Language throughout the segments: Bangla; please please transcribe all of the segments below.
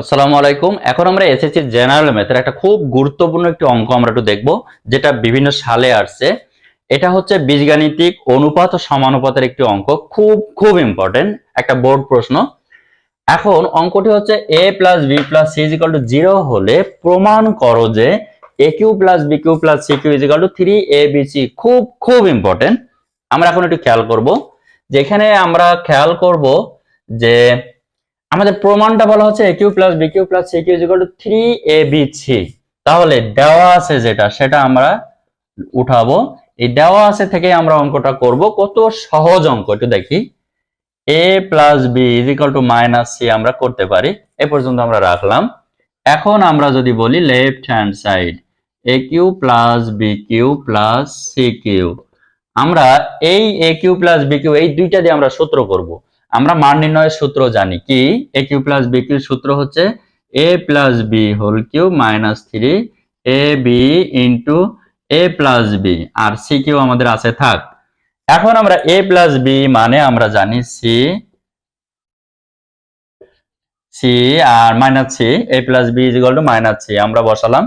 আসসালামু আলাইকুম। এখন আমরা এসএসসি জেনারেল ম্যাথের একটা খুব গুরুত্বপূর্ণ একটি অঙ্ক আমরা একটু দেখব, যেটা বিভিন্ন সালে আসছে। এটা হচ্ছে বীজগাণিতিক অনুপাত ও সমানুপাতের একটি অঙ্ক, খুব খুব ইম্পর্টেন্ট একটা বোর্ড প্রশ্ন। এখন অঙ্কটি হচ্ছে a plus b plus c is equal to 0 হলে প্রমাণ করো যে a cube plus b cube plus c cube is equal to 3abc। খুব খুব ইম্পর্টেন্ট। আমরা এখন একটু খেয়াল করব, যেখানে আমরা খেয়াল করব যে আমাদের প্রমাণটা বলা হচ্ছে a cube plus b cube plus c cube is equal to 3abc। তাহলে দেওয়া আছে যেটা সেটা আমরা উঠাবো। এই দেওয়া আছে থেকে আমরা অঙ্কটা করব। কত সহজ অঙ্ক একটু দেখি। a plus b is equal to minus c আমরা করতে পারি, এ পর্যন্ত আমরা রাখলাম। এখন আমরা যদি বলি left hand side a cube plus b cube plus c cube, আমরা এই a cube plus b cube এই দুইটা দিয়ে আমরা সূত্র করব। আমরা মান নির্ণয়ের সূত্র জানি কি, a cube plus b cube সূত্র হচ্ছে a plus b whole cube minus 3ab into a plus b, আর সি কিউ আমাদের আছে থাক। এখন আমরা a প্লাস বি মানে আমরা জানি সি, সি আর minus c, a plus b is equal to minus c আমরা বসালাম।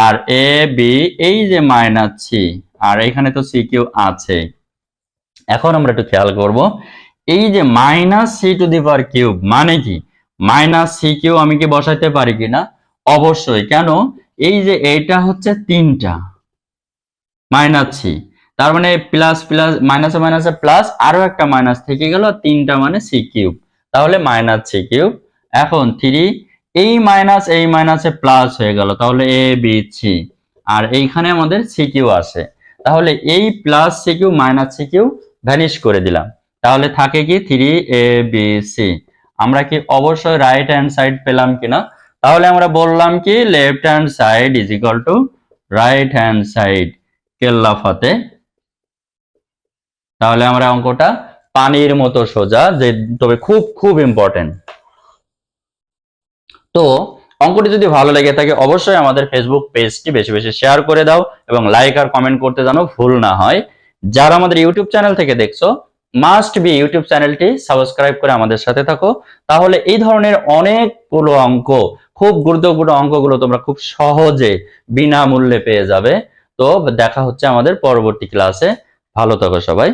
আর এ বি এই যে মাইনাস সি, আর এখানে তো সি কিউ আছে। এখন আমরা একটু খেয়াল করব, এই যে minus c to the power cube মানে কি, মাইনাস সি কিউ আমি কি বসাইতে পারি কিনা? অবশ্যই। কেন? এই যে এইটা হচ্ছে তিনটা মাইনাস সি, তার মানে প্লাস প্লাস মাইনাসে মাইনাসে প্লাস আরো একটা মাইনাস থেকে গেল, তিনটা মানে সি কিউব, তাহলে মাইনাস সি কিউব। এখন 3 এই মাইনাসে প্লাস হয়ে গেল, তাহলে এ বি সি, আর এইখানে আমাদের সি কিউ আসে। তাহলে এই plus c cube minus c cube vanish করে দিলাম, তাহলে থাকে কি 3abc। আমরা কি অবশ্যই রাইট হ্যান্ড সাইড পেলাম কিনা? তাহলে আমরা বললাম কি left hand side is equal to right hand side কেল্লা ফাতে। তাহলে আমরা অঙ্কটা পানির মতো সোজা, যে তবে খুব খুব ইম্পর্টেন্ট। তো অঙ্কটি যদি ভালো লেগে থাকে অবশ্যই আমাদের ফেসবুক পেজটি বেশি বেশি শেয়ার করে দাও এবং লাইক আর কমেন্ট করতে যেন ভুল না হয়। যারা আমাদের ইউটিউব চ্যানেল থেকে দেখছো, মাস্ট বি ইউটিউব চ্যানেলটি সাবস্ক্রাইব করে আমাদের সাথে থাকো, তাহলে এই ধরনের অনেকগুলো অঙ্ক, খুব গুরুত্বপূর্ণ অঙ্কগুলো তোমরা খুব সহজে বিনামূল্যে পেয়ে যাবে। তো দেখা হচ্ছে আমাদের পরবর্তী ক্লাসে। ভালো থাকো সবাই।